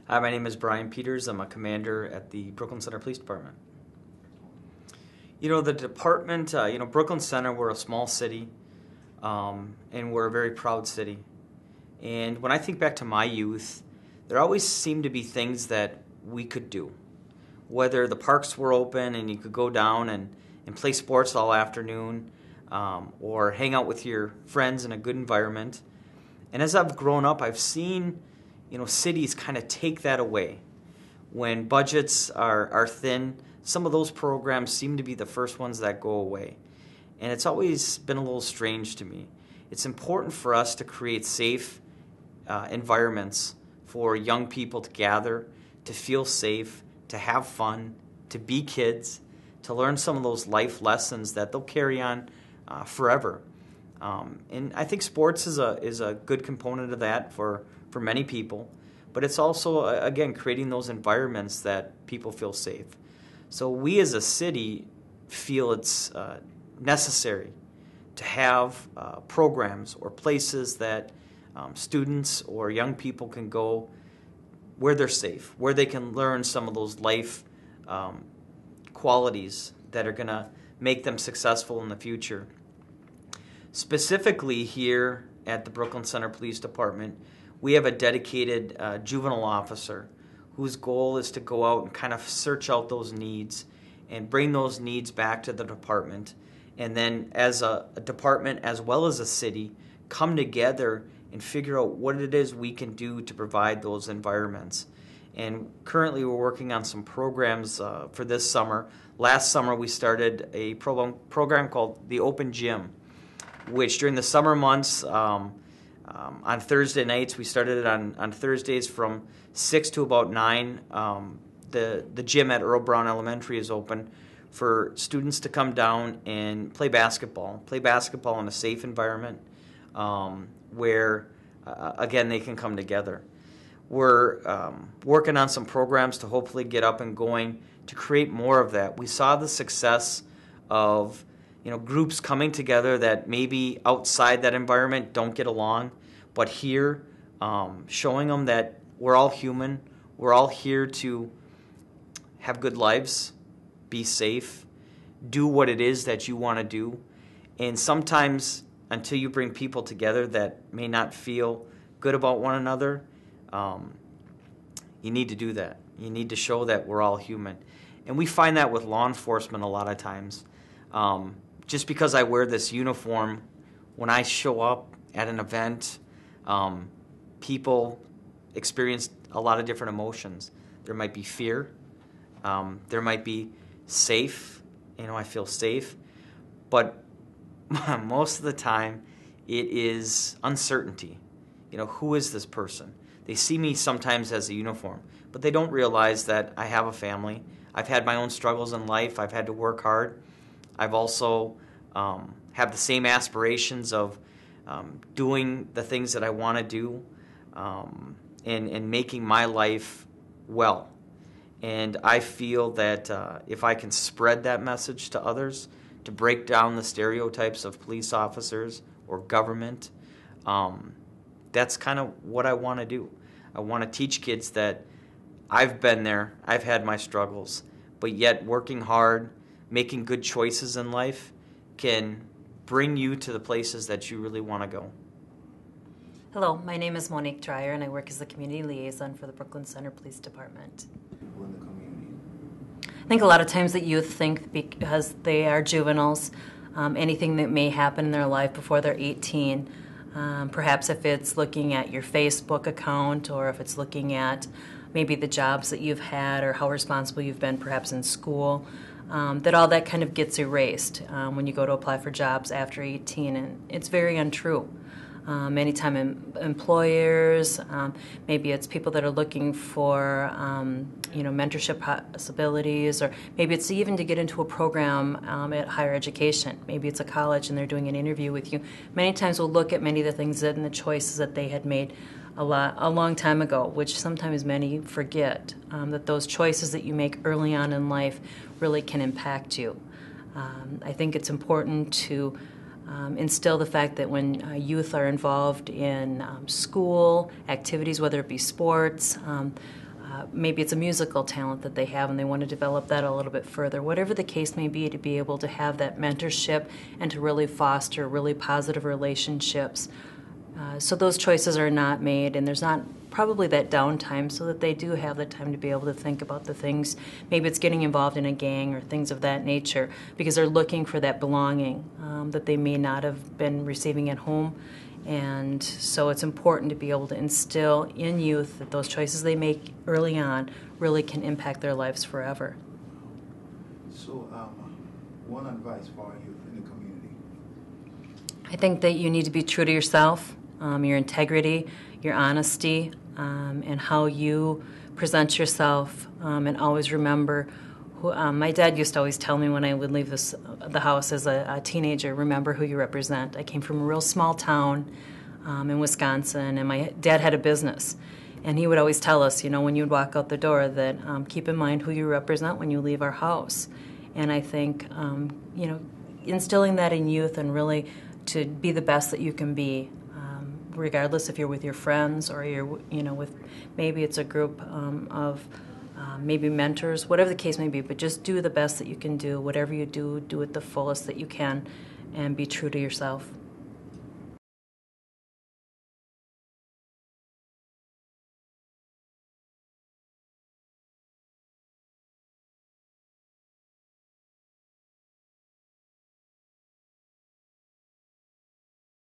Hi, my name is Brian Peters. I'm a commander at the Brooklyn Center Police Department. The department, Brooklyn Center, we're a small city, and we're a very proud city. And when I think back to my youth, there always seemed to be things that we could do. Whether the parks were open and you could go down and play sports all afternoon, or hang out with your friends in a good environment. And as I've grown up, I've seen cities kind of take that away. When budgets are thin, some of those programs seem to be the first ones that go away. And it's always been a little strange to me. It's important for us to create safe environments for young people to gather, to feel safe, to have fun, to be kids, to learn some of those life lessons that they'll carry on forever. And I think sports is a good component of that for many people, but it's also, again, creating those environments that people feel safe. So we as a city feel it's necessary to have programs or places that students or young people can go where they're safe, where they can learn some of those life qualities that are going to make them successful in the future. Specifically here at the Brooklyn Center Police Department, we have a dedicated juvenile officer whose goal is to go out and kind of search out those needs and bring those needs back to the department. And then as a department as well as a city, come together and figure out what it is we can do to provide those environments. And currently we're working on some programs for this summer. Last summer we started a program called the Open Gym, which during the summer months, on Thursday nights, we started it on Thursdays from 6 to about 9. The gym at Earl Brown Elementary is open for students to come down and play basketball in a safe environment where, again, they can come together. We're working on some programs to hopefully get up and going to create more of that. We saw the success of groups coming together that maybe outside that environment don't get along, but here, showing them that we're all human, we're all here to have good lives, be safe, do what it is that you want to do, and sometimes until you bring people together that may not feel good about one another, you need to do that. You need to show that we're all human. And we find that with law enforcement a lot of times. Just because I wear this uniform, when I show up at an event, people experience a lot of different emotions. There might be fear. There might be safe. I feel safe. But most of the time, it is uncertainty. Who is this person? They see me sometimes as a uniform, but they don't realize that I have a family. I've had my own struggles in life. I've had to work hard. I've also have the same aspirations of doing the things that I want to do and making my life well. And I feel that if I can spread that message to others, to break down the stereotypes of police officers or government, that's kind of what I want to do. I want to teach kids that I've been there, I've had my struggles, but yet working hard, making good choices in life can bring you to the places that you really want to go. Hello, my name is Monique Dreyer, and I work as the community liaison for the Brooklyn Center Police Department. People in the community. I think a lot of times that youth think because they are juveniles, anything that may happen in their life before they're 18, perhaps if it's looking at your Facebook account or if it's looking at maybe the jobs that you've had or how responsible you've been perhaps in school, that all that kind of gets erased when you go to apply for jobs after 18, and it's very untrue. Anytime employers, maybe it's people that are looking for mentorship possibilities, or maybe it's even to get into a program at higher education. Maybe it's a college and they're doing an interview with you. Many times we'll look at many of the things and the choices that they had made a long time ago, which sometimes many forget, that those choices that you make early on in life really can impact you. I think it's important to instill the fact that when youth are involved in school activities, whether it be sports, maybe it's a musical talent that they have and they want to develop that a little bit further. Whatever the case may be, to be able to have that mentorship and to really foster really positive relationships. So those choices are not made, and there's not probably that downtime, so that they do have the time to be able to think about the things. Maybe it's getting involved in a gang or things of that nature, because they're looking for that belonging that they may not have been receiving at home. And so it's important to be able to instill in youth that those choices they make early on really can impact their lives forever. So, one advice for our youth in the community. I think that you need to be true to yourself, your integrity, your honesty, and how you present yourself, and always remember who, my dad used to always tell me when I would leave the house as a teenager, remember who you represent. I came from a real small town in Wisconsin, and my dad had a business. And he would always tell us, when you'd walk out the door, that keep in mind who you represent when you leave our house. And I think, instilling that in youth and really to be the best that you can be, regardless if you're with your friends or you're, with maybe it's a group of maybe mentors, whatever the case may be, but just do the best that you can do. Whatever you do, do it the fullest that you can, and be true to yourself.